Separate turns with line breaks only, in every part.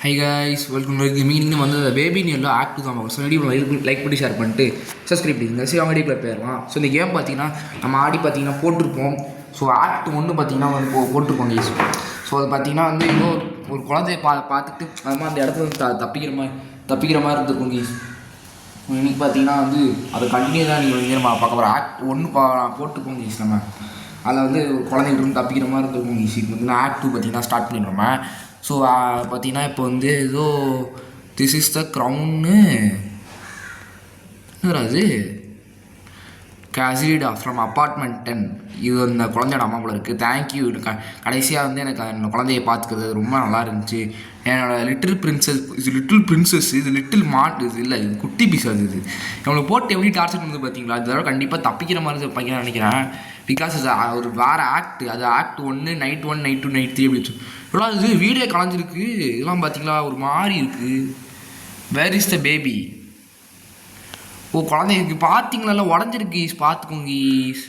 Hi guys welcome to meaning வந்து baby நியூல act தான் பார்க்கணும். ஸோ வீடியோ லைக் பண்ணி ஷேர் பண்ணிட்டு சப்ஸ்கிரைப் பண்ணிடுங்க. சரி அவங்க வீடியோக்குள்ள போயிடலாம். ஸோ இந்த கேம் பார்த்தீங்கன்னா நம்ம ஆடி பார்த்தீங்கன்னா போட்டிருப்போம். ஸோ ஆக்ட் ஒன்று பார்த்தீங்கன்னா வந்து போட்டிருப்போம் கைஸ். ஸோ அது பார்த்தீங்கன்னா வந்து இன்னும் ஒரு குழந்தைய பார்த்துட்டு அது மாதிரி அந்த இடத்துல வந்து தப்பிக்கிற மாதிரி இருந்திருக்கும் கைஸ். இன்னைக்கு பார்த்தீங்கன்னா வந்து அதை கண்டினியூ தான் நீங்கள் வந்து நம்ம பார்க்க போகிற ஆக்ட் ஒன்று போட்டுருப்போம் கைஸ். நம்ம அதில் வந்து குழந்தைகிட்ட இருந்து தப்பிக்கிற மாதிரி இருந்திருக்கும் கைஸ். இப்போ வந்து ஆக்ட் 2 பார்த்தீங்கன்னா ஸ்டார்ட் பண்ணிடுறோம். ஸோ பார்த்தீங்கன்னா இப்போ வந்து ஏதோ திஸ் இஸ் த க்ரௌன்னு அது கேசிடா ஃப்ரம் அப்பார்ட்மெண்ட் 10. இது அந்த குழந்தையோட அம்மா போல இருக்குது. தேங்க்யூ. கடைசியாக வந்து எனக்கு அந்த குழந்தைய பார்த்துக்கிறது ரொம்ப நல்லா இருந்துச்சு. என்னோட லிட்டில் பிரின்சஸ் இது லிட்டில் மாட் இது இல்லை, இது குட்டி பீஸாது. இது இவங்களை போட்டு எப்படி டார்ச்சர் பண்ணுறது பார்த்தீங்களா? இதோட கண்டிப்பாக தப்பிக்கிற மாதிரி பையன் நினைக்கிறேன். பிகாஸ் இது ஒரு வேறு ஆக்ட். அது ஆக்ட் 1 நைட் 1 நைட் 2 நைட் 3 அப்படி இவ்வளோ இது வீடியோ கலைஞ்சிருக்கு. இதெல்லாம் பார்த்தீங்களா ஒரு மாதிரி இருக்குது. Where is the baby? ஓ குழந்தைக்கு பார்த்தீங்களா எல்லாம் உடஞ்சிருக்கு ஈஸ். பார்த்துக்கோங்க ஈஸ்.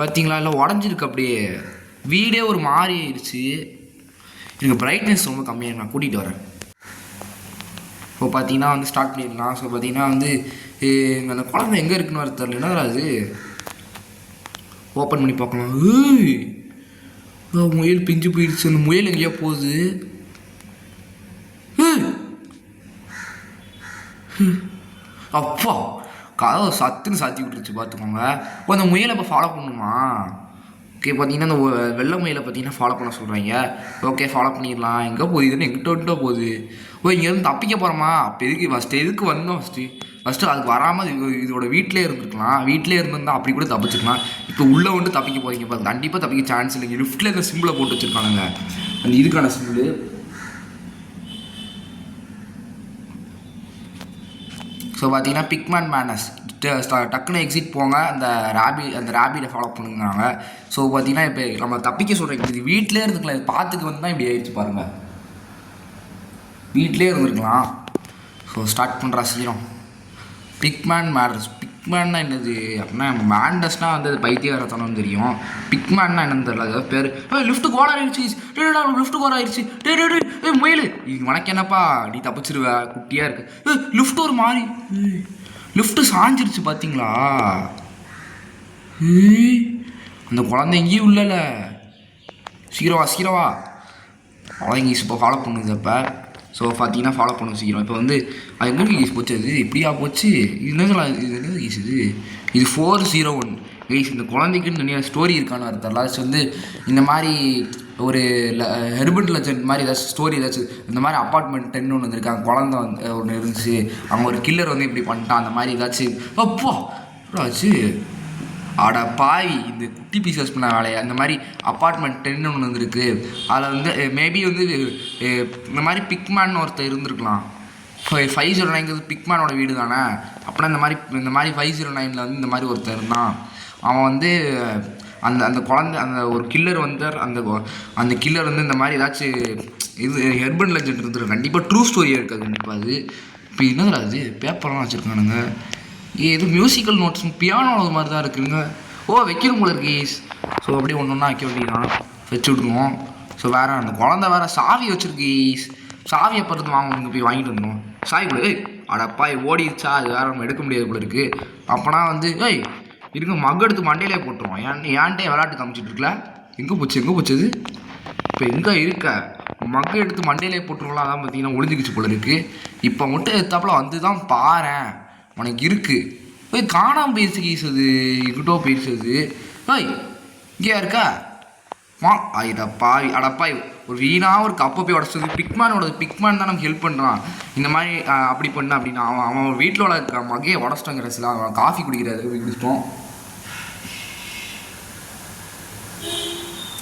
பார்த்தீங்களா எல்லாம் உடஞ்சிருக்கு. அப்படியே வீடே ஒரு மாதிரி ஆயிடுச்சு. எனக்கு பிரைட்னஸ் ரொம்ப கம்மியாக நான் கூட்டிகிட்டு வரேன். இப்போ பார்த்தீங்கன்னா வந்து ஸ்டார்ட் பண்ணிடலாம். ஸோ பார்த்தீங்கன்னா வந்து அந்த குழந்தை எங்கே இருக்குன்னு வர தெரியல. என்ன அது ஓப்பன் பண்ணி பார்க்கலாம். முயல் பிஞ்சு போயிடுச்சு. அந்த முயல் எங்கேயா போகுது. அப்பா கதவை சத்துன்னு சாத்தி விட்டுருச்சு பார்த்துக்கோங்க. அந்த முயலை இப்போ ஃபாலோ பண்ணணுமா? ஓகே பார்த்தீங்கன்னா அந்த வெள்ளை முயலை பார்த்தீங்கன்னா ஃபாலோ பண்ண சொல்கிறாங்க. ஓகே ஃபாலோ பண்ணிடலாம். எங்கே போகுதுன்னு எங்கிட்ட போகுது. இங்கேருந்து தப்பிக்க போகிறோமா? அப்போ எதுக்கு வந்தோம் ஃபஸ்ட்டு அதுக்கு வராமல் இதோட வீட்டிலே இருந்துருக்கலாம். வீட்டிலே இருந்திருந்தால் அப்படி கூட தப்பிச்சிக்கலாம். இப்போ உள்ளே வந்து தப்பிக்க போகிறீங்க பார்த்து கண்டிப்பாக தப்பிக்க சான்ஸ் இல்லைங்க. லிஃப்ட்டில் இந்த சிம்பிளை போட்டு வச்சுருக்கானுங்க. அந்த இதுக்கான சிம்பிள். ஸோ பார்த்தீங்கன்னா பிக்மேன் மேனஸ் டக்குன்னு எக்ஸிட் போங்க. அந்த ரேபிட்டை ஃபாலோ பண்ணுங்கிறாங்க. ஸோ பார்த்தீங்கன்னா இப்போ நம்ம தப்பிக்க சொல்கிறேன். இது வீட்டிலே இருந்துக்கலாம். இது பார்த்துக்கு வந்து தான் இப்படி ஆயிடுச்சு பாருங்கள். வீட்டிலே இருந்துருக்கலாம். ஸோ ஸ்டார்ட் பண்ணுறா சீக்கிரம். பிக்மேன் மேடஸ். பிக்மேன்னா என்னது அப்படின்னா மேண்டஸ்னால் வந்து அது பைத்தியகாரத்தனம் தெரியும். பிக்மேன்னா என்னன்னு தெரியல. அதாவது பேர் லிஃப்ட்டு கோடாயிருச்சு. லிஃப்ட்டு கோடாயிருச்சு. முயல் இது உனக்கு என்னப்பா நீ தப்பிச்சிருவ குட்டியாக இருக்கு. லிஃப்ட் ஒரு மாதிரி லிஃப்ட்டு சாஞ்சிருச்சு பார்த்தீங்களா? அந்த குழந்தை எங்கேயும் இல்லைல்ல. சீக்கிரவா குழந்தைங்க இப்போ ஃபாலோ பண்ணுது. அப்போ ஸோ பார்த்தீங்கன்னா ஃபாலோ பண்ண சீக்கிரம். இப்போ வந்து அது எங்கே ஈஸ் போச்சு? அது இப்படியா போச்சு? இது என்னது ஈஸ்? இது 401 கைஸ். இந்த குழந்தைக்குன்னு தனியாக ஸ்டோரி இருக்கான்னு அர்த்தம். அது வந்து இந்த மாதிரி ஒரு ஹெர்பல் லெஜண்ட் மாதிரி ஏதாச்சும் ஸ்டோரி ஏதாச்சும் இந்த மாதிரி அப்பார்ட்மெண்ட் 10 ஒன்று வந்துருக்காங்க. குழந்தை வந்து ஒன்று இருந்துச்சு. அவங்க ஒரு கில்லர் வந்து இப்படி பண்ணிட்டான். அந்த மாதிரி ஏதாச்சும் அப்போ ஆச்சு. ஆடா பாய் இந்த குட்டி பீசஸ் பண்ண வேலையை. அந்த மாதிரி அப்பார்ட்மெண்ட் 10 ஒன்று வந்துருக்கு. அதில் வந்து மேபி வந்து இந்த மாதிரி பிக்மேன் ஒருத்தர் இருந்திருக்கலாம். 509 பிக்மேனோட வீடு தானே. அப்படின்னா இந்த மாதிரி 509 வந்து இந்த மாதிரி ஒருத்தர் இருந்தான். அவன் வந்து அந்த குழந்தை அந்த ஒரு கில்லர் வந்து அந்த கில்லர் வந்து இந்த மாதிரி ஏதாச்சும் இது ஹெர்பல் லெஜண்ட் இருந்துருக்கு. கண்டிப்பாக ட்ரூ ஸ்டோரியாக இருக்காது கண்டிப்பாக அது. இப்போ என்னதுல அது பேப்பர்லாம் வச்சுருக்கானுங்க. இது மியூசிக்கல் நோட்ஸ் பியானோ மாதிரி தான் இருக்குதுங்க. வைக்கணும் போல இருக்கு ஈஸ். ஸோ அப்படியே ஒன்று ஒன்றா வைக்க வேண்டியதான். வச்சு விட்ருவோம். ஸோ வேறு அந்த குழந்தை வேறு சாவி வச்சுருக்கு ஈஸ். சாவி எப்போ இருந்து வாங்க போய் வாங்கிட்டு வந்தோம். சாவி கூட அடப்பாய் ஓடிடுச்சா? அது வேறு நம்ம எடுக்க முடியாது போல இருக்குது. அப்போனா வந்து இருங்க மக எடுத்து மண்டையிலே போட்டுருவோம். ஏன்ட்டே விளையாட்டு காமிச்சிட்டு இருக்கல. எங்கே போச்சு அது? இப்போ எங்கே இருக்க மக எடுத்து மண்டையிலே போட்டுருவோம்லாம். அதான் பார்த்தீங்கன்னா ஒளிஞ்சிக்கிச்சு போல இருக்குது. இப்போ மட்டும் எடுத்தாப்புல வந்து தான் பாறேன் உனக்கு இருக்குது. காணாமல் போயிடுச்சு கீசுது. இங்கிட்டோ போயிடுச்சு. இங்கேயா இருக்கா? அடப்பாய் ஒரு வீணாக ஒரு கப்பை போய் உடச்சது. பிக்மேன் தான் நமக்கு ஹெல்ப் பண்ணுறான். இந்த மாதிரி அப்படி பண்ண அப்படின்னா அவன் வீட்டில் இருக்க மகையை உடச்சிட்டாங்கிற சில அவன் காஃபி குடிக்கிறாரு. குடிச்சிட்டோம்.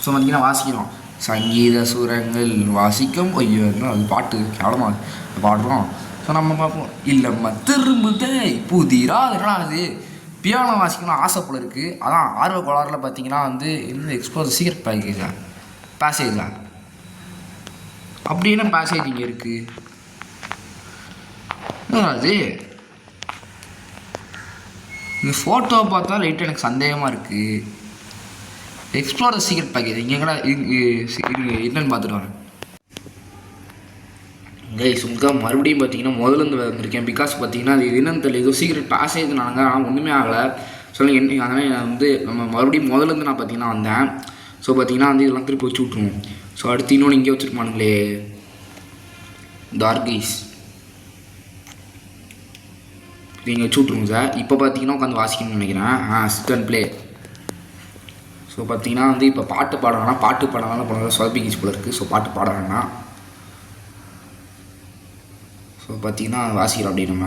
ஸோ பார்த்தீங்கன்னா வாசிக்கிறோம். சங்கீத சுரங்கள் வாசிக்கும். ஐயோ அது பாட்டு கேவலமாக பாடுறோம். ஸோ நம்ம பார்ப்போம். இல்லைம்மா திரும்புதே புதிரா அதனால் அது பியானோ வாசிக்கணும் ஆசை போல இருக்குது. அதான் ஆர்வ கோளாறில் பார்த்தீங்கன்னா வந்து இந்த எக்ஸ்ப்ளோர் சீக்ரெட் பேசேஜா அப்படி என்ன பேசேஜ் இங்கே இருக்குது? அது இந்த ஃபோட்டோவை பார்த்தா லைட்டாக எனக்கு சந்தேகமாக இருக்குது. எக்ஸ்ப்ளோர் சீக்ரெட் பேக்கேஜ் இங்கே கூட என்னன்னு பார்த்துட்டு வரேன். கைஸ் உங்களுக்காக மறுபடியும் பார்த்தீங்கன்னா முதலேருந்து வந்திருக்கேன். பிகாஸ் பார்த்தீங்கன்னா அது என்னன்னு தெரியல, ஏதோ சீக்கிரம் டாஸ் ஆகிதுனாங்க, ஆனால் ஒன்றுமே ஆகலை. சொல்லி அதனால் நான் வந்து நம்ம மறுபடியும் முதலேருந்து நான் பார்த்தீங்கன்னா வந்தேன். ஸோ பார்த்தீங்கன்னா வந்து இதெல்லாம் திருப்பி வச்சு விட்ருவோம். ஸோ அடுத்து இன்னொன்று இங்கே வச்சுருப்பானுங்களே டார்கீஸ், நீங்கள் வச்சு விட்ருங்க சார். இப்போ பார்த்தீங்கன்னா உட்காந்து வாசிக்கணும்னு நினைக்கிறேன். Chicken play. ஸோ பார்த்தீங்கன்னா வந்து இப்போ பாட்டு பாடுறாங்கன்னா பாட்டு பாடாமல் போனது சொதப்பிக்கிச்சு போல இருக்குது. ஸோ பாட்டு பாடுறாங்கன்னா ஸோ பார்த்தீங்கன்னா வாசிக்கிறோம் அப்படி நம்ம.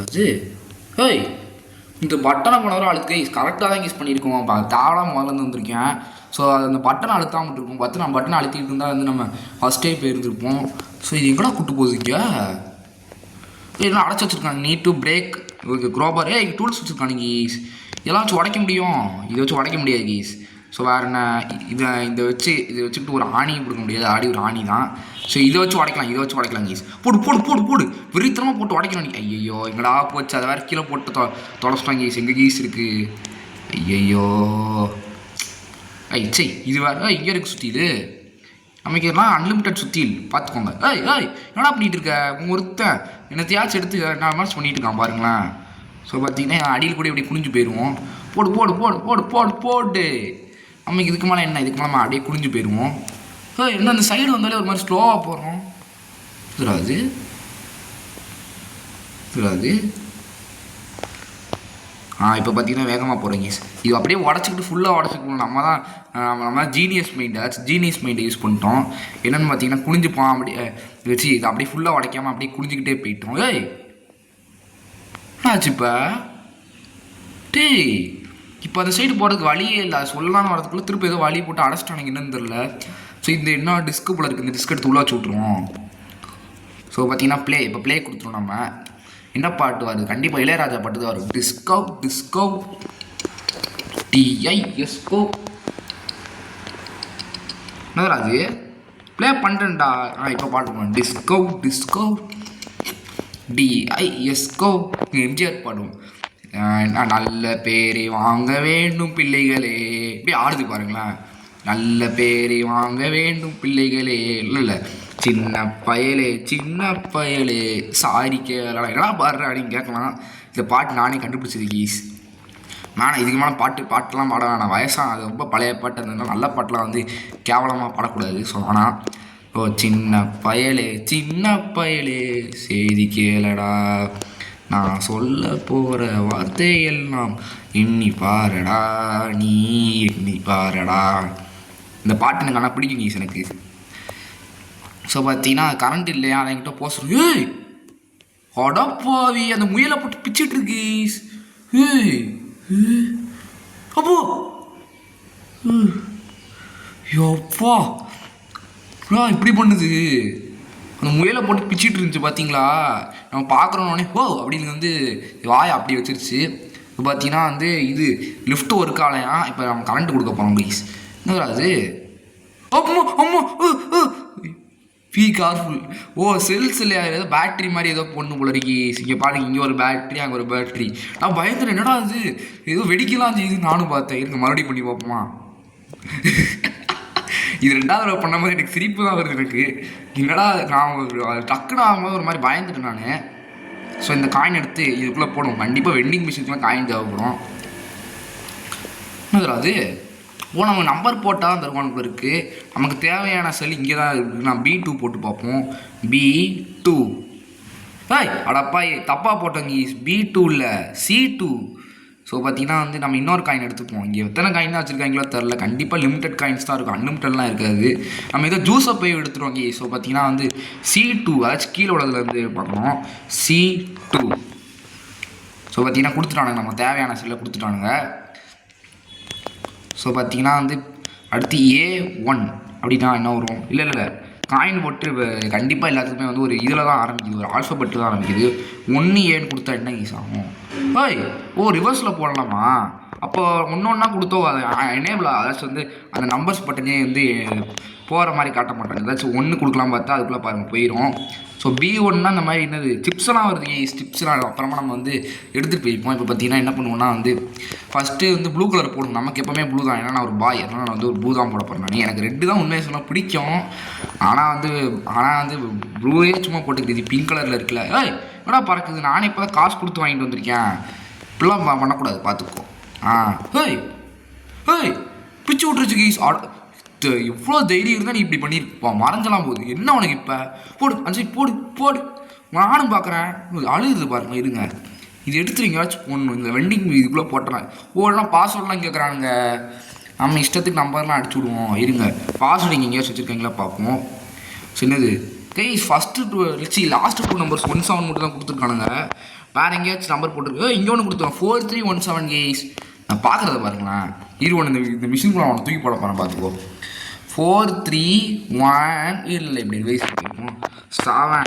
அது ஏய் இந்த பட்டனை போனவரை அழுத்து கரெக்டாக தான் யூஸ் பண்ணியிருக்கோம். தாவலாக முதல்ல வந்திருக்கேன். ஸோ அது அந்த பட்டனை அழுத்தாமல் இருக்கும். பார்த்து நம்ம பட்டனை அழுத்திட்டு இருந்தால் வந்து நம்ம ஃபஸ்ட்டே போயிருந்துருப்போம். ஸோ இது எங்கடா கூட்டு போகுதுங்க? இதெல்லாம் அடைச்சி வச்சுருக்காங்க. Need to break crowbar. Tools வச்சுருக்காங்க கீஸ். இதெல்லாம் வச்சு உடைக்க முடியும், இதை வச்சு உடைக்க முடியாது கீஸ். ஸோ வேறு என்ன, இதை வச்சுக்கிட்டு ஒரு ஆணி கொடுக்க முடியாது. ஆடி ஒரு ஆணி தான். ஸோ இதை வச்சு உடைக்கலாம் கீஸ். போடு விரித்தனமாக போட்டு உடைக்கணும் நீ. ஐயோ எங்கடா போச்சு, அதை வேறு கீழே போட்டு தொலைச்சிட்டாங்க கீஸ். எங்கே கீஸ் இருக்குது? ஐயோ இது வேறு இங்கே இருக்குது சுற்றிது. நமக்கு இதெல்லாம் அன்லிமிட்டட் சுற்றில் பார்த்துக்கோங்க. என்னடா பண்ணிகிட்டு இருக்க ஒருத்தன் என்னத்தையாச்சும் எடுத்து நான் மாதிரி பண்ணிகிட்டு இருக்கான் பாருங்களேன். ஸோ பார்த்தீங்கன்னா அடியில் கூட இப்படி குனிஞ்சு போயிடுவோம். போடு நமக்கு இதுக்கு மேலே என்ன, இதுக்கு மேலே அப்படியே குனிஞ்சு போயிடுவோம். என்ன அந்த சைடு வந்தாலே ஒரு மாதிரி ஸ்லோவாக போகிறோம். தெரியாது இப்போ பார்த்தீங்கன்னா வேகமாக போகிறீங்க. இது அப்படியே உடச்சிக்கிட்டு ஃபுல்லாக உடச்சிக்கணும். நம்ம ஜீனியஸ் மைண்டை யூஸ் பண்ணிட்டோம். என்னென்னு பார்த்தீங்கன்னா குனிஞ்சுப்போம். அப்படியே வச்சு இது அப்படியே ஃபுல்லாக உடைக்காமல் அப்படியே குனிஞ்சிக்கிட்டே போயிட்டோம். என்னாச்சு இப்போ அந்த சைடு போகிறதுக்கு வழியே இல்லை. அது சொல்லலான்னு வரதுக்குள்ளே திருப்பி ஏதோ வழி போட்டு அடைச்சிட்டானுங்க, என்னன்னு தெரில. ஸோ இந்த என்ன டிஸ்க்கு போல இருக்குது, இந்த டிஸ்க் எடுத்து உள்ளே வச்சு விட்ருவோம். ஸோ பார்த்தீங்கன்னா இப்போ ப்ளே கொடுத்துருவோம். நம்ம என்ன பாட்டு வருது? கண்டிப்பாக இளையராஜா பாட்டு தான் வரும். டிஸ்கோ டிஐஎஸ்கோ என்னது அது? ப்ளே பண்ணுறேன்டா. இப்போ பாட்டு டிஸ்கோ டிஐஎஸ்கோ எம்ஜிஆர் பாடுவோம். நல்ல பேரை வாங்க வேண்டும் பிள்ளைகளே. இப்படி ஆடுது பாருங்களேன். நல்ல பேரை வாங்க வேண்டும் பிள்ளைகளே. இல்லை சின்ன பயலே சாரி கேளா என்னடா பாடுற அப்படின்னு கேட்கலாம். இந்த பாட்டு நானே கண்டுபிடிச்சது கீஸ். நானே இதுக்கு மேலே பாட்டுலாம் பாட வேணாம். வயசாக அது ரொம்ப பழைய பாட்டு இருந்ததுனால நல்ல பாட்டெலாம் வந்து கேவலமாக பாடக்கூடாது. ஸோ ஆனால் சின்ன பயலே செய்தி கேளடா, நான் சொல்ல போகிற வார்த்தையெல்லாம் எண்ணி பாருடா. இந்த பாட்டு எனக்கு ஆனால் பிடிக்கும் கீஸ் எனக்கு. ஸோ பார்த்தீங்கன்னா கரண்ட் இல்லையா, அதை என்கிட்ட போஸ்ட் அடப்பாவி அந்த முயலை போட்டு பிச்சுட்டு இருக்கீஸ். அப்போ யோப்பா இப்படி பண்ணுது. அந்த முயலை போட்டு பிச்சுட்டு இருந்துச்சு பார்த்தீங்களா. நம்ம பார்க்குறோன்னே அப்படின்னு வந்து வாயை அப்படி வச்சிருச்சு. இப்போ பார்த்தீங்கன்னா வந்து இது லிஃப்ட் ஒர்க் ஆகலையா. இப்போ நம்ம கரண்ட் கொடுக்க போகிறோம் ப்ளீஸ். என்ன அது? அம்மா பி கார்ஃபுல். செல்ஸ் இல்லையா, ஏதோ பேட்ரி மாதிரி ஏதோ பொண்ணு போல இருக்கி. இங்கே பாருங்க, இங்கே ஒரு பேட்ரி அங்கே ஒரு பேட்ரி. நான் பயந்துட்டேன், என்னடா அது ஏதோ வெடிக்கலாம் செய்யுது. நானும் பார்த்தேன், இருங்க மறுபடியும் பண்ணி பார்ப்போமா. இது 2வது தடவை பண்ண மாதிரி எனக்கு சிரிப்பு தான் வருது எனக்கு. என்னடா நான் டக்குன்னு ஆகும்போது ஒரு மாதிரி பயந்துட்டேன் நான். ஸோ இந்த காயின் எடுத்து இதுக்குள்ளே போடுவோம். கண்டிப்பாக வெண்டிங் மிஷினுக்குலாம் காயின் தேவைப்படும். என்னதுடா அது? நம்ம நம்பர் போட்டால் அந்த தருவானுக்குள்ள இருக்குது. நமக்கு தேவையான செல் இங்கே தான் இருக்குது. நான் B2 போட்டு பார்ப்போம். B2 அடப்பா தப்பாக போட்டோங்க. B2 இல்லை C2. ஸோ பார்த்தீங்கன்னா வந்து நம்ம இன்னொரு காயின் எடுத்துப்போம். இங்கே எத்தனை காயின் தான் வச்சுருக்காங்களோ தெரில. கண்டிப்பாக லிமிட்டட் காயின்ஸ் தான் இருக்கும், அன்லிமிட்டட்லாம் இருக்காது. நம்ம ஏதோ ஜூஸை போய் எடுத்துருவோம். ஸோ பார்த்தீங்கன்னா வந்து C2 அதாச்சும் கீழே உள்ளதுலேருந்து பார்க்கணும். C2. ஸோ பார்த்தீங்கன்னா கொடுத்துட்டானுங்க, நம்ம தேவையான செல்லை கொடுத்துட்டானுங்க. ஸோ பார்த்தீங்கன்னா வந்து அடுத்து A1 அப்படின்னா என்ன வரும்? இல்லை காயின் போட்டு கண்டிப்பாக எல்லாத்துக்குமே வந்து ஒரு இதில் தான் ஆரம்பிக்குது, ஒரு ஆல்ஃபபெட்டு தான் ஆரம்பிக்குது. 1Aன்னு கொடுத்தா என்ன யூஸ் ஆகும்? ரிவர்ஸில் போடலாமா? அப்போ ஒன்றா கொடுத்தோ அதை எனேபிள், அதாச்சும் வந்து அந்த நம்பர்ஸ் பட்டனே வந்து போகிற மாதிரி காட்ட மாட்டாங்க. ஏதாச்சும் ஒன்று கொடுக்கலாம் பார்த்தா அதுக்குள்ளே பாருங்கள் போயிடும். ஸோ B1னா இந்த மாதிரி என்னது சிப்ஸ்லாம் வருது, சிப்ஸ்லாம் அப்புறமா நம்ம வந்து எடுத்துகிட்டு போயிருப்போம். இப்போ பார்த்தீங்கன்னா என்ன பண்ணுவோம்னா வந்து ஃபஸ்ட்டு வந்து ப்ளூ கலர் போடணும். நமக்கு எப்போவுமே ப்ளூ தான், ஏன்னா நான் ஒரு பாய், அதனால் நான் வந்து ஒரு ப்ளூ தான் போட போகிறேன். நான் எனக்கு ரெட்டு தான் உண்மையை சொன்னால் பிடிக்கும். ஆனால் வந்து ப்ளூவே சும்மா போட்டுக்கிது. பிங்க் கலரில் இருக்குல்ல, ஏய் என்னடா பறக்குது, நானே இப்போ தான் காசு கொடுத்து வாங்கிட்டு வந்திருக்கேன். இப்படிலாம் பண்ணக்கூடாது, பார்த்துக்கோ. ஹேய் ஹேய் பிச்சு விட்டுருச்சு கீஸ். எவ்வளோ தைரியம் இருந்தால் நீ இப்படி பண்ணியிருப்பா, மறைஞ்சலாம் போகுது என்ன உனக்கு இப்போ? போடு அஞ்சு போடு போடு, நானும் பார்க்குறேன். அழுகுது பாருங்க, இருங்க இது எடுத்து எங்கேயாச்சும் போடணும். இந்த வெண்டிங் இதுக்குள்ளே போட்டுறேன். ஓடலாம் பாஸ்வேர்டெலாம் கேட்குறானுங்க. நம்ம இஷ்டத்துக்கு நம்பர்லாம் அடிச்சு விடுவோம். இருங்க பாஸ்வேர்டு நீங்கள் எங்கேயாச்சும் வச்சுருக்கீங்களா பார்ப்போம். சின்னது கைஸ் ஃபஸ்ட்டு லாஸ்ட்டு 2 நம்பர்ஸ் 17 மட்டும் தான் கொடுத்துருக்கானுங்க. வேறு எங்கேயாச்சும் நம்பர் போட்டுருக்கு. இங்கே ஒன்று கொடுத்துருவோம் 4317 கைஸ். நான் பார்க்குறத பாருங்களேன். இருவன் இந்த மிஷின் அவனை தூக்கி போட போகிறேன், பார்த்துக்கோ. 431 இல்லை இப்படி வயசு 7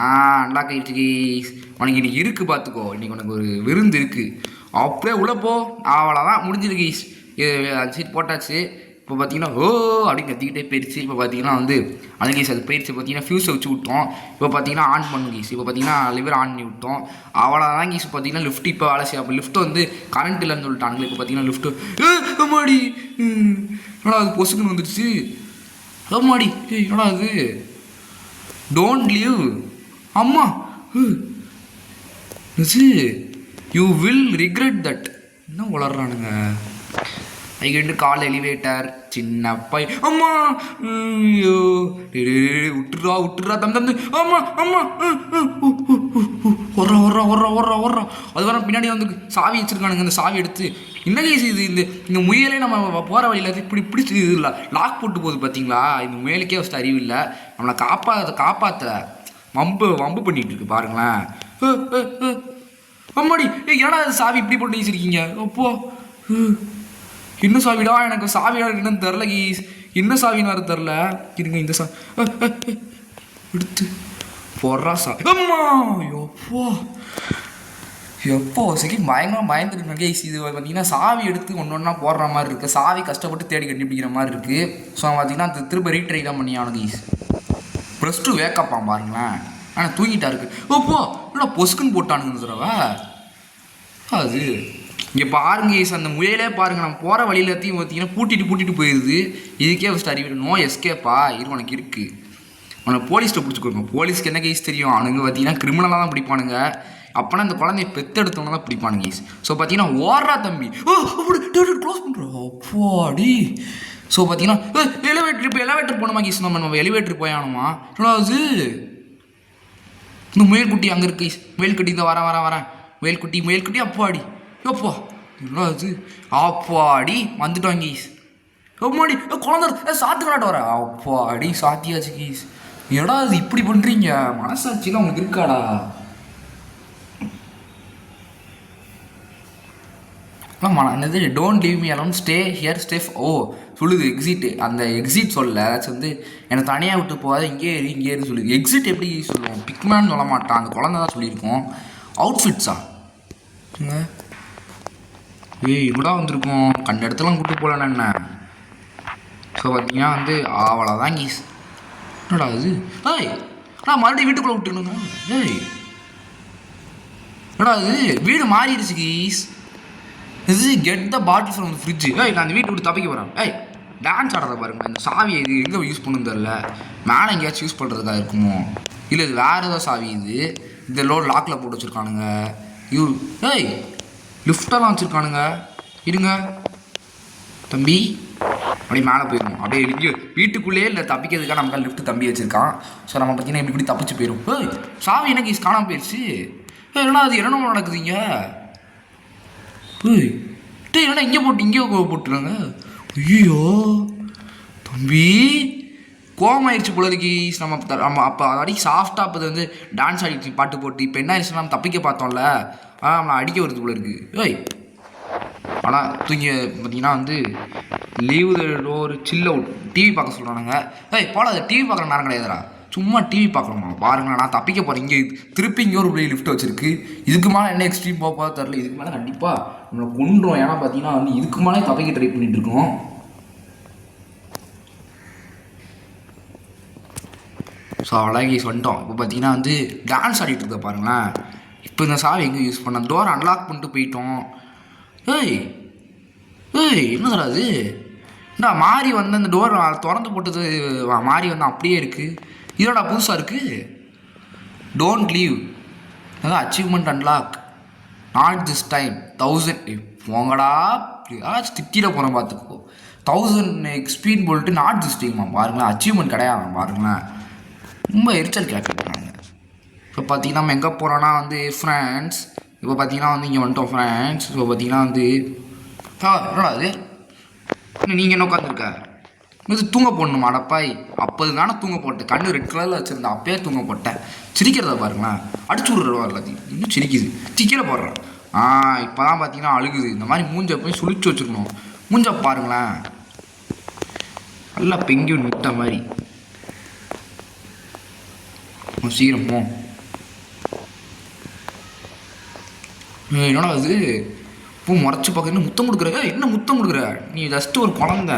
அண்டாக்க கைஸ். உனக்கு இன்றைக்கி இருக்குது பார்த்துக்கோ. இன்றைக்கி உனக்கு ஒரு விருந்து இருக்குது. அப்படியே உள்ளப்போ அவ்வளோதான் முடிஞ்சிருக்கு கைஸ். சீட் போட்டாச்சு. இப்போ பார்த்தீங்கன்னா ஓ அப்படின்னு கத்திக்கிட்டே போயிடுச்சு. இப்போ பார்த்தீங்கன்னா வந்து அது கேஸ் அது போயிடுச்சு. பார்த்தீங்கன்னா ஃபியூஸை வச்சு விட்டோம். இப்போ பார்த்தீங்கன்னா ஆன் பண்ணு கேஸ். இப்போ பார்த்தீங்கன்னா லிவர் ஆன் பண்ணி விட்டோம். அவ்வளோதான் கேஸ். பார்த்தீங்கன்னா லிஃப்ட் இப்போ வேலை செய்யும். அப்போ லிஃப்ட் வந்து கரண்ட் இல்லைன்னு சொல்லிட்டாங்களே. இப்போ பார்த்தீங்கன்னா லிஃப்ட்டு அம்மாடி என்னடா அது பொசுக்குன்னு வந்துடுச்சு. அம்மாடி என்னடா அது டோன்ட் லீவ் அம்மா யூ வில் ரிக்ரெட் தட். என்ன வளர்றானுங்க. ஐந்து கால் எலிவேட்டர் சின்ன பை. அம்மா ஐயோ விட்டுறா விட்டுறா தம்பி அம்மா அம்மா ஒர்றா ஒர்றா ஒர்றா ஒர்றா ஒர்றா. அது வர பின்னாடி வந்து சாவி வச்சுருக்கானுங்க. அந்த சாவி எடுத்து என்ன கேஸ் இது? இந்த முயலே நம்ம போகிற வழியில் இப்படி பிடிச்சி இது இல்லை லாக் போட்டு போகுது பார்த்தீங்களா? இந்த முயலுக்கே ஃபஸ்ட்டு அறிவு இல்லை. நம்மளை காப்பாற்ற வம்பு பண்ணிகிட்டு இருக்கு பாருங்களேன். அம்மாடி ஏன்னா அது சாவி இப்படி போட்டு வச்சுருக்கீங்க? அப்போ இன்னும் சாவிடா, எனக்கு சாவிடா என்னன்னு தெரில கீஸ். என்ன சாவின்னு வேறு தெரில. இருங்க இந்த எடுத்து போடுறா சாவி. அம்மா எப்போ செகண்ட் பயங்கரமாக பயந்துருக்கேன் கேஸ். இது பார்த்தீங்கன்னா சாவி எடுத்து ஒன்று ஒன்றா போடுற மாதிரி இருக்குது. சாவி கஷ்டப்பட்டு தேடி கண்டுபிடிக்கிற மாதிரி இருக்குது. ஸோ பார்த்தீங்கன்னா திரும்ப ரீட்ரை தான் பண்ணியானு கீஸ். +2 வேக்கப்பான் பாருங்களேன். ஆனால் தூங்கிட்டா இருக்கு. ஓப்போ என்னடா பொசுக்குன்னு போட்டானுங்க தடவை. அது இங்கே பாருங்க ஈஸ், அந்த முயலே பாருங்கள். நம்ம போகிற வழியில எல்லாத்தையும் பார்த்தீங்கன்னா பூட்டிட்டு போயிடுது. இதுக்கே ஃபஸ்ட் அறிவிட நோ எஸ்கேப்பா இரு உனக்கு இருக்குது. உனக்கு போலீஸ்கிட்ட பிடிச்சி கொடுங்க. போலீஸ்க்கு என்ன கேஸ் தெரியும்? அவனுங்க பார்த்தீங்கன்னா கிரிமினலாக தான் பிடிப்பானுங்க. அப்போனா இந்த குழந்தைய பெற்றெடுத்தவங்க தான் பிடிப்பானுங்க கேஸ். ஸோ பார்த்தீங்கன்னா ஓடுறா தம்பி க்ளோஸ் பண்ணுறோம் அப்பாடி. ஸோ பார்த்தீங்கன்னா எலிவேட்டர் போகணுமா கேஸ்? நம்ம எலிவேட்டர் போயானுமா? அது இந்த முயல்குட்டி அங்கே இருக்கு கேஸ். முயல்குட்டி இந்த வரேன் முயல்குட்டி அப்பாடி எப்பா என்ன அது அப்பாடி வந்துட்டோம் கீஸ். அம்மாடி குழந்தை சாத்துக்கலாட்ட வர அப்பாடி சாத்தியாச்சு கீஸ். ஏடா அது இப்படி பண்ணுறீங்க? மனசாட்சிலாம் உங்களுக்கு இருக்காடா? என்னது don't leave me alone stay here stay. ஓ சொல்லுது எக்ஸிட்டு. அந்த எக்ஸிட் சொல்ல ஏதாச்சும் வந்து எனக்கு தனியாக விட்டு போகாத இங்கே இரு சொல்லுது. எக்ஸிட் எப்படி சொல்லுவோம்? பிக்மேன் சொல்ல மாட்டான், அந்த குழந்தை தான் சொல்லியிருக்கோம். அவுட்ஃபிட்ஸா இங்கூட வந்திருக்கோம். கண்ட இடத்துலாம் கூப்பிட்டு போகலன்னு என்ன. ஸோ பார்த்தீங்கன்னா வந்து அவ்வளோதான் கீஸ். என்னடா அது மறுபடியும் வீட்டுக்குள்ளே விட்டுருணுங்க. என்னடா அது வீடு மாறிடுச்சு கீஸ். இது get the bottle from the fridge. நான் அந்த வீட்டை விட்டு தப்பிக்க போகிறேன். டான்ஸ் ஆடுறத பாருங்க. இந்த சாவியை இது எங்கே யூஸ் பண்ணுன்னு தெரில. மேலே எங்கேயாச்சும் யூஸ் பண்ணுறதுக்காக இருக்குமோ இல்லை இது வேறு ஏதோ சாவி. இந்த லோடு லாக்கில் போட்டு வச்சுருக்கானுங்க. லிஃப்டெல்லாம் வச்சுருக்கானுங்க. இருங்க தம்பி அப்படியே மேலே போயிடும். அப்படியே இங்கே வீட்டுக்குள்ளேயே இல்லை தப்பிக்கிறதுக்காக நமக்கு லிஃப்ட் தம்பி வச்சுருக்கான். ஸோ நம்ம பார்த்தீங்கன்னா இப்படி தப்பிச்சு போயிடும். சாவி என்ன கேஸ் காணாமல் போயிடுச்சு. ஏன்னா அது என்னென்ன நடக்குதுங்க? ஏன்னா இங்கே போட்டுருங்க. ஐயோ தம்பி கோமாயிடுச்சு போல இருக்கு. நம்ம அப்போ அடிக்க சாஃப்டாக அப்போ வந்து டான்ஸ் ஆடிச்சு பாட்டு போட்டு. இப்போ என்ன ஆயிடுச்சுன்னா நம்ம தப்பிக்க பார்த்தோம்ல, நம்மளை அடிக்க வருது போல இருக்குது. ஆனால் தூங்கி பார்த்தீங்கன்னா வந்து லீவு ஒரு சில்ல அவுட் டிவி பார்க்க சொல்கிறானுங்க. போல அது டிவி பார்க்குற நேரம் கிடையாதுடா, சும்மா டிவி பார்க்கணுமா பாருங்களேன். நான் தப்பிக்க போகிறேன். இங்கே திருப்பி இங்கே ஒரு லிஃப்ட் வச்சுருக்கு. இதுக்கு மேலே என்ன எக்ஸ்ட்ரீம் போக தெரில. இதுக்கு மேலே கண்டிப்பாக நம்மளை கொண்டுரும். ஏன்னா பார்த்தீங்கன்னா வந்து இதுக்கு மேலே தப்பிக்க ட்ரை பண்ணிகிட்டு இருக்கோம். ஸோ அவ்வளோதான் கைஸ் வந்துட்டோம். இப்போ பார்த்தீங்கன்னா வந்து டான்ஸ் ஆடிட்டு இருக்க பாருங்களேன். இப்போ இந்த சாவி எங்கே யூஸ் பண்ண டோர் அன்லாக் பண்ணிட்டு போயிட்டோம். ஏய் ஏய் என்னதுடா அது? என்னடா மாறி வந்து அந்த டோர் திறந்து போட்டது மாறி வந்து அப்படியே இருக்குது. இதோட புதுசாக இருக்குது. டோன்ட் லீவ், அதான் achievement unlock, not this time 1000. போங்கடா திட்டிட போகிறோம் பார்த்துக்கோ. 1000 எக்ஸ்பீன் போல்ட்டு நாட் திஸ் டைமா பாருங்களேன். அச்சீவ்மெண்ட் கிடையாது பாருங்களேன். ரொம்ப எரிச்சல் கேட்குறாங்க. இப்போ பார்த்தீங்கன்னா நம்ம எங்கே போகிறோன்னா வந்து ஃப்ரெண்ட்ஸ், இப்போ பார்த்தீங்கன்னா வந்து இங்கே வந்துட்டோம் ஃப்ரெண்ட்ஸ். இப்போ பார்த்தீங்கன்னா வந்து என்னடா அது? நீங்கள் என்ன உட்காந்துருக்க? இது தூங்க போடணுமா அடப்பாய்? அப்போது தானே தூங்க போட்டேன். கண்ணு ரெட் கலரில் வச்சுருந்தேன், அப்பயே தூங்க போட்டேன். சிரிக்கிறத பாருங்களேன், அடிச்சு விட்றவா எல்லாத்தையும். இன்னும் சிரிக்குது, சிக்கிற போடுறேன். இப்போ தான் பார்த்தீங்கன்னா அழுகுது. இந்த மாதிரி மூஞ்சை போய் சுழிச்சு வச்சுருக்கணும். மூஞ்சை பாருங்களேன், நல்லா பெங்கி விட்ட மாதிரி. சீக்கிரம் போ. என்னடா அது? இப்போ முறைச்சி பார்க்க முத்தம் கொடுக்குற. என்ன முத்தம் கொடுக்குற? நீ ஜஸ்ட்டு ஒரு குழந்த.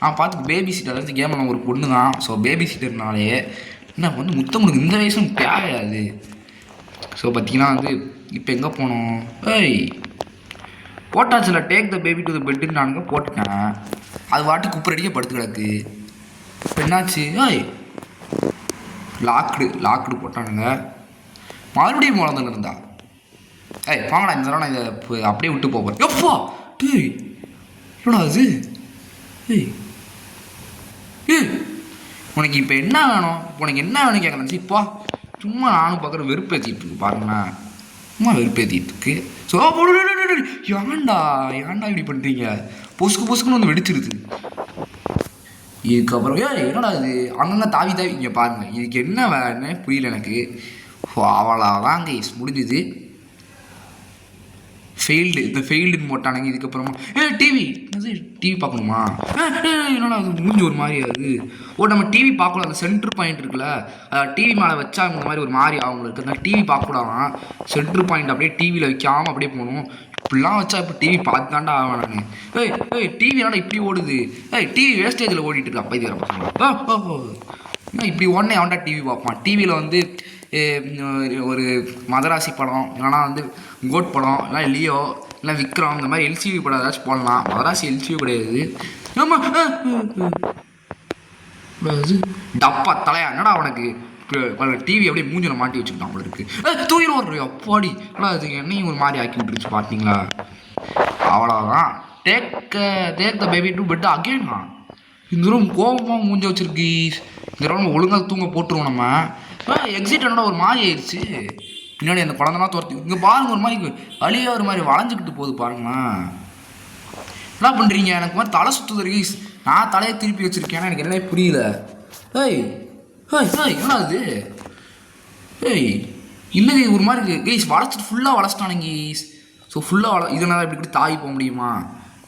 நான் பார்த்துக்கு பேபி சீட்டர் அதாவது கேமில் ஒரு பொண்ணு தான். ஸோ பேபி சீட்டர்னாலே என்ன வந்து முத்தம் கொடுக்கு இந்த வயசும் தேவையாது. ஸோ பார்த்தீங்கன்னா வந்து இப்போ எங்கே போனோம்? ஏய் போட்டாச்சுல, take the baby to the பெட்டுன்னு நானுங்க போட்டுட்டேன். அது வாட்டி குப்பரடிக்க படுத்து கிடக்கு. இப்போ என்னாச்சு? ஏய் லாக்டு போட்டானுங்க. மறுபடியும் குழந்தைன்னு இருந்தா. ஏய் வாங்கடா, இந்த தடவை நான் இதை அப்படியே விட்டு போகிறேன். எப்பா டேய் என்னடா அது? ஏய் ஏய் உனக்கு இப்போ என்ன வேணும்? உனக்கு என்ன வேணும் கேட்குறேன். இப்போ சும்மா நானும் பார்க்குற வெறுப்பேற்றிட்டு இருக்கு பாருங்களேன். சும்மா வெறுப்பேற்றிட்டு இருக்கு. ஸோ ஏன்டா இப்படி பண்ணுறீங்க? பொசுக்குன்னு வந்து வெடிச்சிருது. இதுக்கப்புறம் என்னடா இது அங்கங்கே தாவி இங்கே பாருங்கள். இதுக்கு என்ன வேணுன்னு புரியல எனக்கு. அவ்வளோதான் கைஸ், முடிஞ்சுது. ஃபெயில்டுன்னு போட்டானுங்க. இதுக்கப்புறமா டிவி பார்க்கணுமா? என்னடா அது மூஞ்சி ஒரு மாதிரி ஆகுது. நம்ம டிவி பார்க்கலாம். அந்த சென்ட்ரு பாயிண்ட் இருக்குல்ல, டிவி மேலே வச்சா இந்த மாதிரி ஒரு மாதிரி அவங்களுக்கு அந்த டிவி பார்க்கக்கூடாதான். சென்ட்ரு பாயிண்ட் அப்படியே டிவியில் வைக்காமல் அப்படியே போகணும். இப்படிலாம் வச்சா இப்போ டிவி பார்த்து தாண்டா ஆவேன் நான். டிவி என்னடா இப்படி ஓடுது? டிவி வேஸ்டேஜில் ஓடிட்டு இருக்கு. அப்போ இது பசங்க இப்படி உடனே அவன்டா டிவி பார்ப்பான். டிவியில் வந்து ஒரு மதராசி படம், இல்லைனா வந்து கோட் படம், இல்லை லியோ, இல்லை விக்ரம், இந்த மாதிரி எல்சிவி படம் ஏதாச்சும் போடலாம். மதராசி எல்சிவி கிடையாது. ஆமாம் டப்பா தலையா என்னடா உனக்கு? டிவி அப்படியே மூஞ்சில் மாட்டி வச்சுக்கிட்டான் அவங்களுக்கு. தூயில் வர்றோம் அப்பாடி. ஆனால் அது என்னையும் ஒரு மாதிரி ஆக்கி விட்டுருச்சு பார்த்தீங்களா? அவ்வளோதான். Take the baby to bed அகேனா. இந்த ரூம் கோபமாக மூஞ்ச வச்சிருக்கு. இந்த ரூம் ஒழுங்காக தூங்க போட்டுருவோம் நம்ம. எக்ஸிட் என்னடா ஒரு மாதிரி ஆயிடுச்சு. பின்னாடி அந்த குழந்தைலாம் துரத்தி இங்கே பாருங்க, ஒரு மாதிரி வழியாக ஒரு மாதிரி வளைஞ்சிக்கிட்டு போகுது பாருங்களேன். என்ன பண்ணுறீங்க? எனக்கு மாதிரி தலை சுற்றுது கீஸ். நான் தலையை திருப்பி வச்சுருக்கேன், எனக்கு என்னவே புரியல. என்ன அது? இல்லைங்க ஒரு மாதிரி கீஸ் வளைச்சிட்டு ஃபுல்லாக வளைச்சிட்டானுங்க கீஸ். ஸோ ஃபுல்லாக இதனால் இப்படி தாவி போக முடியுமா?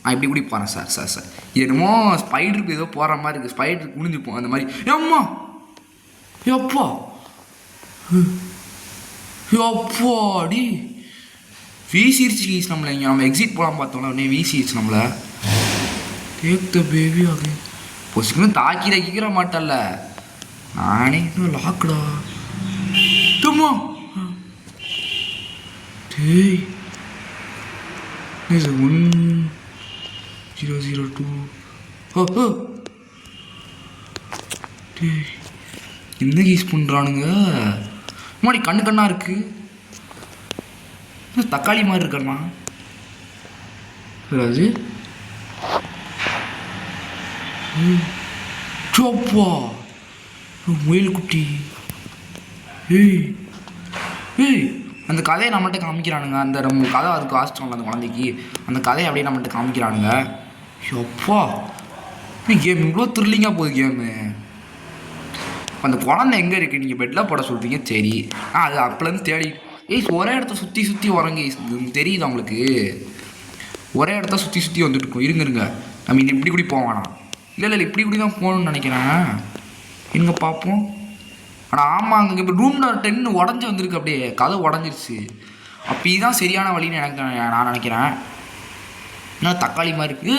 நான் இப்படி போகிறேன் சார். என்னமோ ஸ்பைடருக்கு ஏதோ போகிற மாதிரி இருக்குது. ஸ்பைடருக்கு குனிஞ்சுப்போம் அந்த மாதிரி. எப்பா அடி வீசிருச்சு கீஸ் நம்மளை. இங்கே நம்ம எக்ஸிட் போகலாம் பார்த்தோம்ல, உடனே வீசிருச்சு நம்மளை. டேக் த பேபி ஆகு பொசுக்குன்னு தாக்கிற மாட்டல்ல. நானே இன்னும் லாக்குடா தும்மா. டேய் 1002. டேய் என்ன கீஸ் பண்ணுறானுங்க? முன்னாடி கண்ணா இருக்கு. தக்காளி மாதிரி இருக்கண்ணா. அது சோப்பா முயல் குட்டி. அந்த கதையை நம்மகிட்ட காமிக்கிறானுங்க. அந்த நம்ம கதை அதுக்கு ஆசிட்டோம்ல அந்த குழந்தைக்கு, அந்த கதையை அப்படியே நம்மகிட்ட காமிக்கிறானுங்க. அப்பா கேம் இவ்வளோ த்ரில்லிங்காக போகுது கேமு. அந்த குழந்தை எங்கே இருக்குது? நீங்கள் பெட்டில் போட சொல்கிறீங்க சரி. அது அப்போலேருந்து தேடி ஒரே இடத்த சுற்றி வரங்க. தெரியுது அவங்களுக்கு? ஒரே இடத்த சுற்றி வந்துட்டு இருக்கோம். இருங்க நம்ம இங்கே இப்படி போக வேணாம். இல்லை இப்படி தான் போகணும்னு நினைக்கிறேன். எங்கே பார்ப்போம். ஆனால் ஆமாங்க, இப்போ ரூமில் 10 உடஞ்சி வந்திருக்கு. அப்படியே கதை உடஞ்சிருச்சு. அப்போ இதுதான் சரியான வழின்னு நான் நினைக்கிறேன். என்ன தக்காளி மாதிரி இருக்கு.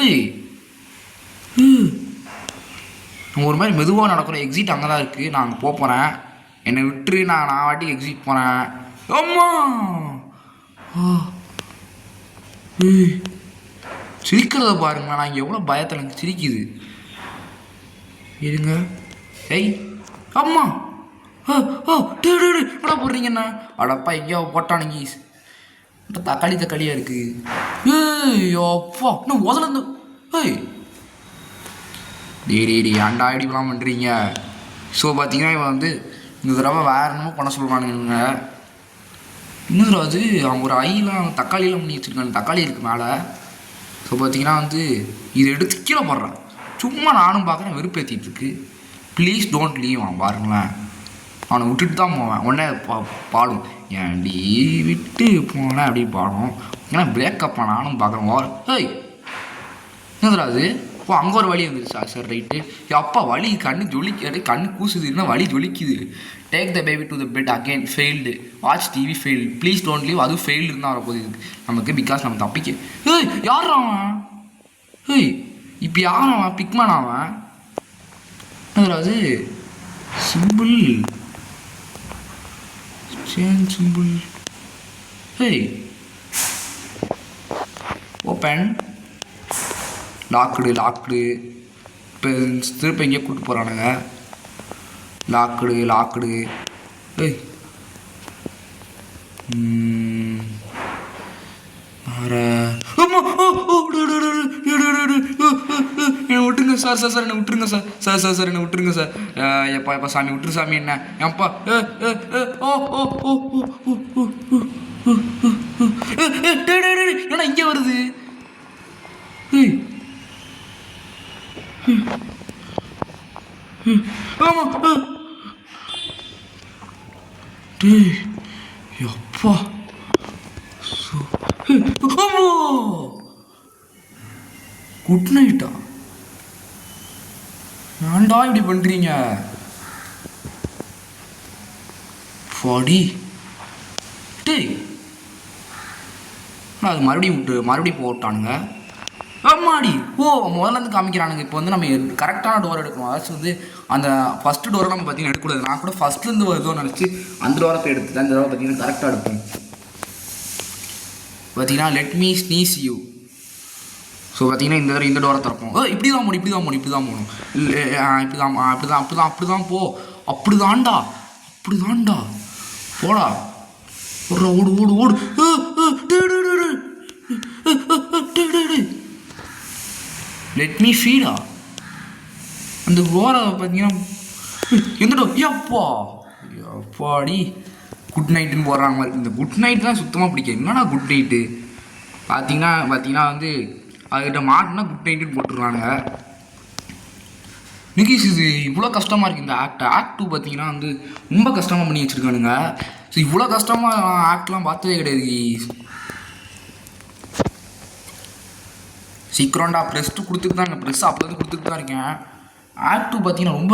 நம்ம ஒரு மாதிரி மெதுவாக நடக்கிறோம். எக்ஸிட் அங்கே தான் இருக்குது. நான் அங்கே போகிறேன். என்னை விட்டுரு, நான் வாட்டி எக்ஸிட் போனேன். அம்மா சிரிக்கிறத பாருங்களா, நான் எவ்வளோ பயத்தில் எனக்கு சிரிக்குது. இருங்க. ஏய் அம்மா என்ன போடுறீங்கண்ணா? அடப்பா எங்கேயோ போட்டானுங்க. தக்காளியாக இருக்கு. ஏய் அப்பா இன்னும் முதல்ல ஏய் டேடி ஏன்டா இப்படிலாம் பண்ணுறீங்க? ஸோ பார்த்தீங்கன்னா இவன் வந்து இந்த தடவை வேறு என்னமோ பண்ண சொல்லுவானுங்க. இன்னும் தடவை அது அவன் ஒரு ஐலாம் தக்காளியெலாம் பண்ணி வச்சுருக்காங்க. தக்காளி இருக்குது மேலே. ஸோ பார்த்தீங்கன்னா வந்து இதை எடுத்து கீழே போடுறான். சும்மா நானும் பார்க்குறேன், வெறுப்பேற்றிட்டு இருக்கு. Please don't leave. அவன் பாருங்களேன், அவனை விட்டுட்டு தான் போவேன். உடனே பாடும், ஏன்டி விட்டு போனேன் அப்படி பாடும். ஏன்னா பிரேக்கப் நானும் பார்க்குறேன். ஏய் என்னதுடா அது? ஓ அங்கே ஒரு வழி வந்துருச்சா? Sir right. அப்பா வலி கண்ணு ஜொலிக்க, கண்ணு கூசுது, என்ன வலி ஜொலிக்குது. Take the baby to the bed again failed. Watch TV failed. Please don't leave. அதுவும் ஃபெயில்டு இருந்தால் வரப்போகுது நமக்கு. பிகாஸ் நம்ம தப்பிக்க. ஏய் யார் அவன்? ஏய் இப்போ யார் அவன்? பிக்மேன் அவன். என்னதுடா அது? Simple change simple. ஏய் ஓப்பன். லாக்குடு இப்போ திருப்ப எங்கேயோ கூப்பிட்டு போகிறானுங்க. லாக்குடு ஏய் என்னை விட்டுருங்க சார் என்னை விட்டுருங்க சார் என்னை விட்டுருங்க சார். எப்பா சாமி விட்டுரு சாமி. என்ன எப்பா? ஏன்னா இங்கே வருது. எப்பா குட் நைட்டா? ஏன்டா இப்படி பண்றீங்க? பாடி டேய் அது மறுபடியும் போட்டானுங்க. அம்மாடி ஓ முதல்ல இருந்து காமிக்கிறானுங்க. இப்போ வந்து நம்ம கரெக்டான டோர் எடுக்கணும். அதாச்சும் வந்து அந்த ஃபஸ்ட்டு டோரை நம்ம பார்த்தீங்கன்னா எடுக்கக்கூடாது. நான் கூட ஃபஸ்ட்லேருந்து வருதோன்னு நினச்சி அந்த டோரை போய் எடுத்துட்டேன். இந்த டோரை பார்த்தீங்கன்னா கரெக்டாக எடுப்பேன். பார்த்தீங்கன்னா let me sneeze you. So பார்த்தீங்கன்னா இந்த டோரை திறப்போம். இப்படி தான் போகணும். இல்லை அப்படி தான் போ. அப்படிதான்டா போடா. ஓடு. லெட் மீ ஃபீடா. அந்த டோரை பார்த்தீங்கன்னா எந்த டோர்? எப்பாடி குட் நைட்டுன்னு போடுறாங்க மாதிரி. இந்த குட் நைட் தான் சுத்தமாக பிடிக்கும். என்னன்னா குட் நைட்டு பார்த்தீங்கன்னா வந்து அதுக்கிட்ட மாட்டினா குட் நைட்டுன்னு போட்டுருவாங்க. நிகிஷ் இது இவ்வளோ கஷ்டமாக இருக்குது இந்த ஆக்ட் 2 பார்த்தீங்கன்னா வந்து ரொம்ப கஷ்டமாக பண்ணி வச்சுருக்கானுங்க. ஸோ இவ்வளோ கஷ்டமாக ஆக்ட்லாம் பார்த்ததே கிடையாது. சீக்கிரம்டா ப்ரெஸ்ட்டு கொடுத்துட்டு தான் ப்ரெஸ் அப்போது கொடுத்துட்டு தான் இருக்கேன். ஆக்ட் 2 பார்த்தீங்கன்னா ரொம்ப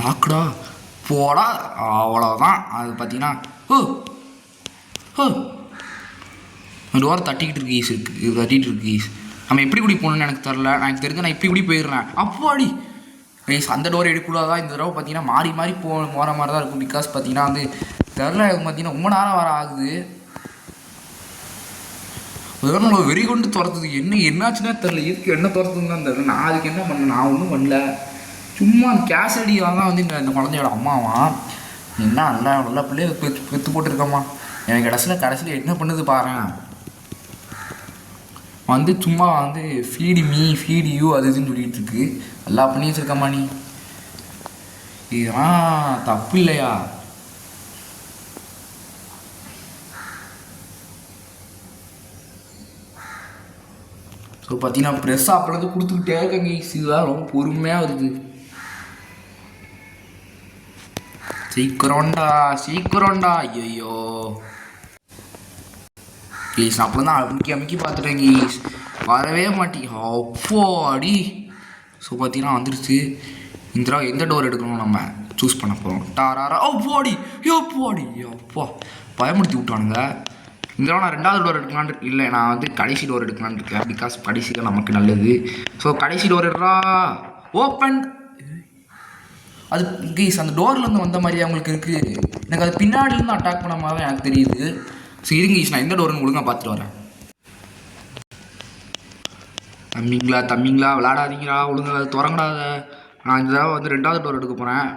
லாக்குடா போடா அவ்வளோதான். அது பார்த்தீங்கன்னா டோர் தட்டிக்கிட்டு இருக்கு ஈஸ். நம்ம எப்படி இப்படி போகணுன்னு எனக்கு தெரில. எனக்கு தெரிஞ்சு நான் இப்படி போயிடுறேன். அப்பாடி ரைஸ் அந்த டோர் எடுக்கக்கூடாதான். இந்த தடவை பார்த்தீங்கன்னா மாறி போகிற மாதிரி தான் இருக்கும். பிகாஸ் பார்த்தீங்கன்னா வந்து தெரில பார்த்தீங்கன்னா ரொம்ப நேரம் வர ஆகுது. அதெல்லாம் நம்ம வெறி கொண்டு துரத்துது. என்னாச்சுன்னா தெரில. இதுக்கு என்ன துரத்துதுன்னு தான் தெரில. நான் அதுக்கு என்ன பண்ணேன்? நான் ஒன்றும் பண்ணல. சும்மா அந்த கேசடியாக தான் வந்து இந்த குழந்தையோட அம்மாவா என்ன நல்ல பிள்ளைய பெற்று போட்டுருக்கம்மா. எனக்கு கடைசியில் என்ன பண்ணுது பாரு. வந்து சும்மா வந்து ஃபீடு மீ ஃபீடு யூ அது இதுன்னு சொல்லிட்டு இருக்கு. நல்லா பண்ணி வச்சிருக்கம்மா நீ. இதெல்லாம் தப்பு இல்லையா? ஸோ பார்த்தீங்கன்னா ப்ரெஸ் அப்போது கொடுத்துக்கிட்டே இருக்கங்க. இதுதான் ரொம்ப பொறுமையாக வருது. சீக்கிரம்டா ஐயோ ப்ளீஸ். அப்போ தான் அமுக்கி பார்த்துட்டேங்க. வரவே மாட்டேங்க. அடி. ஸோ பார்த்தீங்கன்னா வந்துருச்சு. இந்த தடவை எந்த டோர் எடுக்கணும் நம்ம சூஸ் பண்ண போகிறோம். டாரா போடி அப்பா பயமுடுத்தி விட்டானுங்க. இந்த தடவை நான் 2வது டோர் எடுக்கலான்னு இல்லை, நான் வந்து கடைசி டோர் எடுக்கலான்னு இருக்கேன். பிகாஸ் கடைசி தான் நமக்கு நல்லது. ஸோ கடைசி டோர் எடுறா. ஓப்பன். அது கைஸ் அந்த டோர்லேருந்து வந்த மாதிரியே அவங்களுக்கு இருக்குது. எனக்கு அது பின்னாடிலேருந்து அட்டாக் பண்ண மாதிரி எனக்கு தெரியுது. ஸோ இருங்க கைஸ், நான் எந்த டோர்னு ஒழுங்காக பார்த்துட்டு வரேன். தம்பிங்களா விளாடாதீங்களா, ஒழுங்காக திறங்கடாத. நான் இந்த தடவை வந்து 2வது டோர் எடுக்க போகிறேன்.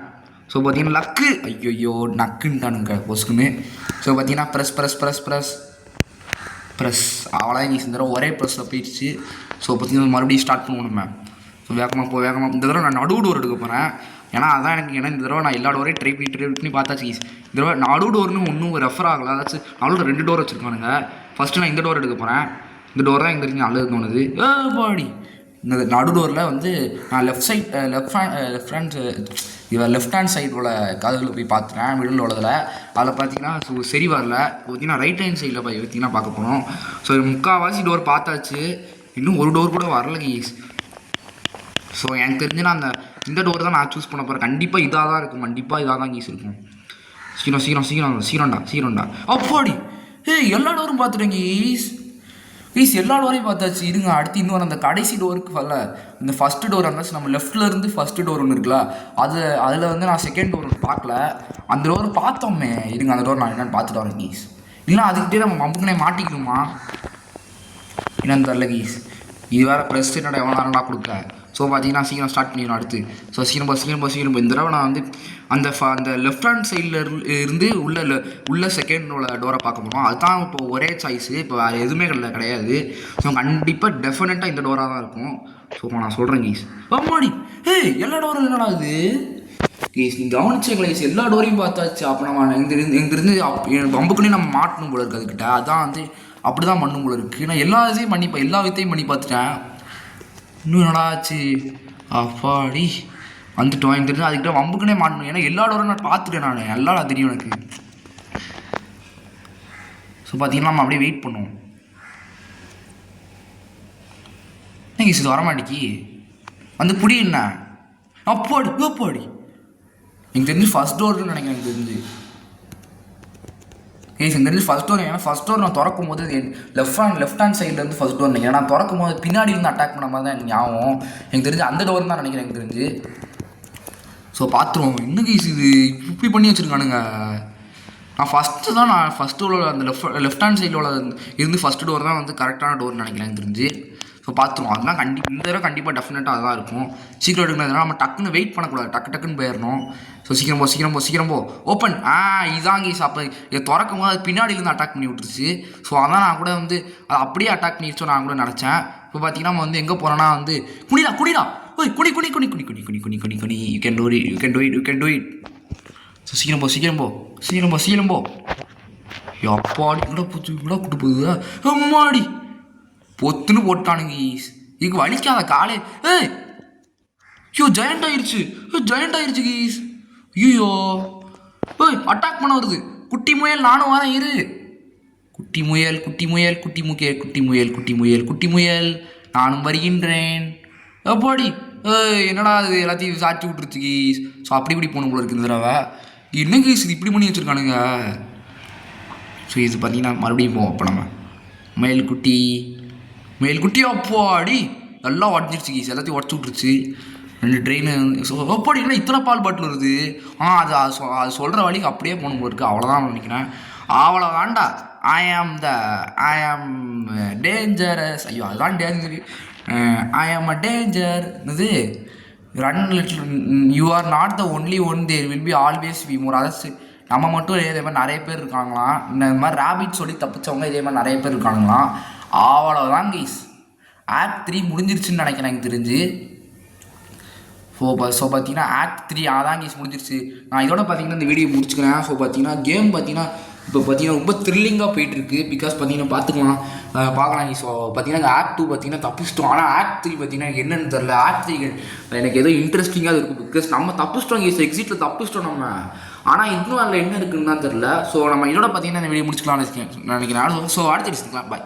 ஸோ பார்த்தீங்கன்னா லக்கு, ஐயோ நக்குன்ட்டானுங்க பொசுக்குன்னு. ஸோ பார்த்தீங்கன்னா ப்ரெஸ் அவ்வளோ கைஸ், இந்த தடவை ஒரே ப்ரெஸ்ஸில் போயிடுச்சு. ஸோ பார்த்தீங்கன்னா மறுபடியும் ஸ்டார்ட் பண்ணுவோம் நம்ம. ஸோ வேகமாக இந்த தடவை நான் நடு டோர் எடுக்க போகிறேன். ஏன்னா அதான் எனக்கு, ஏன்னா இந்த தடவை நான் எல்லா டோரையும் ட்ரை பண்ணி பார்த்தாச்சு கைஸ். இந்த தடவை நடு டோர்னு ஒன்றும் ரெஃபர் ஆகலை. அதாச்சும் நாலோட 2 டோர் வச்சுருக்கானுங்க. ஃபஸ்ட்டு நான் இந்த டோர் எடுக்க போகிறேன். இந்த டோர் தான் எங்கே தெரிஞ்சு நல்லது தோணுது. பாடி இந்த நடு டோரில் வந்து நான் லெஃப்ட் ஹேண்ட் சைடோட கதவுல போய் பார்த்துட்டேன், மிடில் உள்ளதில். அதில் பார்த்தீங்கன்னா சரி வரல. பார்த்தீங்கன்னா ரைட் ஹேண்ட் சைடில் போய் பார்த்தீங்கன்னா பார்க்க போகிறோம். ஸோ 3/4 டோர் பார்த்தாச்சு, இன்னும் ஒரு டோர் கூட வரல கைஸ். ஸோ எனக்கு தெரிஞ்சு நான் இந்த டோர் தான் நான் சூஸ் பண்ண போகிறேன். கண்டிப்பாக இதாக தான் இருக்கும், கண்டிப்பாக இதாக தான் கைஸ் இருக்கும். சீக்கிரம்டா அப்பாடி. எல்லா டோரும் பார்த்துட்டேன் கைஸ், எல்லா டோரையும் பார்த்தாச்சு. இருங்க, அடுத்து இன்னும் அந்த கடைசி டோருக்கு வரல. இந்த ஃபஸ்ட்டு டோர் இருந்தாச்சு, நம்ம லெஃப்ட்டில் இருந்து ஃபஸ்ட்டு டோர் ஒன்று இருக்குல்ல, அதில் வந்து நான் செகண்ட் டோர் ஒன்று பார்க்கல. அந்த டோர் பார்த்தோமே. இருங்க, அந்த டோர் நான் என்னென்னு பார்த்துட்டு வரேன் கைஸ். இல்லைனா அதுக்கிட்டே நம்ம மம்புக்குனே மாட்டிக்கணுமா என்னன்னு தெரில கைஸ். இது வேறு ப்ரெஸ் என்னடா எவ்வளோ நேரம்டா கொடுக்க. ஸோ பார்த்தீங்கன்னா சீக்கிரம் ஸ்டார்ட் பண்ணிடணும் அடுத்து. ஸோ சீக்கிரம் இந்த தடவை நான் வந்து அந்த லெஃப்ட் ஹேண்ட் சைடில் இருந்து உள்ள செகண்டோட டோரை பார்க்க போகிறோம். அதுதான் இப்போ ஒரே சாய்ஸு, இப்போ வேறு எதுவுமே கிடையாது. ஸோ கண்டிப்பாக டெஃபினட்டாக இந்த டோராக தான் இருக்கும். ஸோ நான் சொல்கிறேன் கைஸ். அம்மாடி, எல்லா டோரும் என்னடா இது கைஸ், நீங்கள் கவனிச்சேங்களா கைஸ், எல்லா டோரையும் பார்த்தாச்சு. அப்போ நம்ம இருந்து பம்புக்குன்னே நம்ம மாட்டணும் போல இருக்குது அதுக்கிட்ட. அதான் வந்து அப்படி தான் பண்ணும் போல இருக்குது. நான் எல்லா வித்தையும் பண்ணி பார்த்துட்டேன். இன்னும் என்னடா ஆச்சு, அப்பாடி வந்துட்டோம். எனக்கு தெரிஞ்சு அதுக்கிட்ட வம்புக்குனே மாட்டணும். ஏன்னா எல்லா டோரும் நான் பார்த்துட்டேன், நான் எல்லாம் தெரியும் எனக்கு. ஸோ பார்த்தீங்கன்னா நம்ம அப்படியே வெயிட் பண்ணுவோம். இது வரமாட்டிக்கு வந்து புடி என்ன அப்பாடி. எனக்கு தெரிஞ்சு ஃபஸ்ட் டோர்னு நினைக்கிறேன். எனக்கு தெரிஞ்சு எனக்கு தெரிஞ்சு ஃபஸ்ட் டோர். ஏன்னா ஃபஸ்ட் டோர் நான் திறக்கும் போது லெஃப்ட் ஹேண்ட் சைட்லேருந்து ஃபஸ்ட் டோர் நினைக்கிறேன். நான் திறக்கும் போது பின்னாடி இருந்து அட்டாக் பண்ண மாதிரி தான் எனக்கு ஞாபகம். எனக்கு தெரிஞ்சு அந்த டோர் தான் நினைக்கிறேன் எனக்கு தெரிஞ்சு. ஸோ பார்த்துருவோம். இன்னும் கைஸ் இது இப்படி பண்ணி வச்சுருக்கானுங்க. நான் ஃபஸ்ட்டு உள்ள அந்த லெஃப்ட் ஹேண்ட் சைடில் உள்ள இருந்து ஃபஸ்ட்டு டோர் தான் வந்து கரெக்டான டோர்னு நினைக்கிறேன் எனக்கு தெரிஞ்சு. ஸோ பார்த்துருவோம். அதெல்லாம் இந்த தடவை கண்டிப்பாக டெஃபினட்டாக அதுதான் இருக்கும். சீக்கிரம் எடுக்கிறதுனால நம்ம டக்குன்னு வெயிட் பண்ணக்கூடாது, டக்குன்னு போயிடணும். ஸோ சீக்கிரம் போ ஓப்பன். இதாங்க கைஸ். அப்போ இதை திறக்கும் போது அது பின்னாடியிலேருந்து அட்டாக் பண்ணி விட்டுருச்சு. ஸோ அதான் நான் கூட வந்து அது அப்படியே அட்டாக் பண்ணிடுச்சோ நான் கூட நினச்சேன். இப்போ பார்த்தீங்கன்னா நம்ம வந்து எங்கே போகிறோன்னா வந்து குடிடா ஓய் குடி you can do it. So சீக்கிரம் போ. அப்பாடி கூட கூட்டு போகுதா அம்மாடி, பொத்துன்னு போட்டானுங்க ஈஸ். இதுக்கு வலிக்காத காலே. ஜெயண்ட் ஆயிடுச்சு கீஸ். ஐயோ அட்டாக் பண்ண வருது. குட்டி முயல் நானும் வரேன் இரு. குட்டி முயல் நானும் வருகின்றேன். அப்பாடி என்னடா அது எல்லாத்தையும் சாட்சி விட்டுருச்சு கீஸ். ஸோ அப்படி போகணும் போல இருக்கு இந்த தடவை. என்ன கீஸ் இது இப்படி பண்ணி வச்சுருக்கானுங்க. ஸோ இது பார்த்தீங்கன்னா மறுபடியும் போவோம். அப்போ நம்ம மேல் குட்டி அப்பாடி நல்லா உடஞ்சிருச்சு கீஸ். எல்லாத்தையும் உடச்சி விட்ருச்சு 2 ட்ரெயின். ஸோ அப்பாடி இல்லை இத்தனை பால் பாட்டில் வருது. அது சொல்கிற வழிக்கு அப்படியே போகணும் போல இருக்குது. அவ்வளோதான் நினைக்கிறேன். அவ்வளோ வேண்டா. ஐ ஆம் டேஞ்சரஸ். ஐயோ அதுதான் danger. I am a danger. இது run little you are not the only one, there will be always be more. அதாவது நம்ம மட்டும் இதே மாதிரி நிறைய பேர் இருக்காங்களாம். இந்த மாதிரி ரேபிட் சொல்லி தப்பிச்சவங்க இதே மாதிரி நிறைய பேர் இருக்கானுங்களாம். அவ்வளோதான் கைஸ். ஆக்ட் 3 முடிஞ்சிருச்சுன்னு நினைக்கிறேன் எனக்கு தெரிஞ்சு. ஸோ பார்த்தீங்கன்னா ஆக்ட் 3 அதான் கைஸ் முடிஞ்சிருச்சு. நான் இதோட பார்த்தீங்கன்னா இந்த வீடியோ முடிச்சுக்கிறேன். ஸோ பார்த்தீங்கன்னா கேம் பார்த்தீங்கன்னா இப்போ பார்த்தீங்கன்னா ரொம்ப த்ரில்லிங்காக போயிட்டுருக்கு. பிகாஸ் பார்த்தீங்கன்னா பார்க்கலாம். ஸோ பார்த்தீங்கன்னா இந்த ஆக்ட் 2 பார்த்தீங்கன்னா தப்பிச்சிட்டோம். ஆனால் ஆக்ட் 3 பார்த்தீங்கன்னா என்னென்னு தெரில. ஆக்ட் 3 எனக்கு ஏதோ இன்ட்ரெஸ்டிங்காக இருக்கும். பிகாஸ் நம்ம தப்பிச்சிட்டோம் கைஸ், எக்ஸிட்டில் தப்பிச்சிட்டோம் நம்ம. ஆனால் இன்னும் அதில் என்ன இருக்குன்னு தான் தெரில. ஸோ நம்ம இதோட பார்த்தீங்கன்னா இந்த வீடியோ முடிச்சுக்கலாம்னு நினைக்கிறேன். ஸோ அடுத்து எடுத்துக்கலாம். பாய்.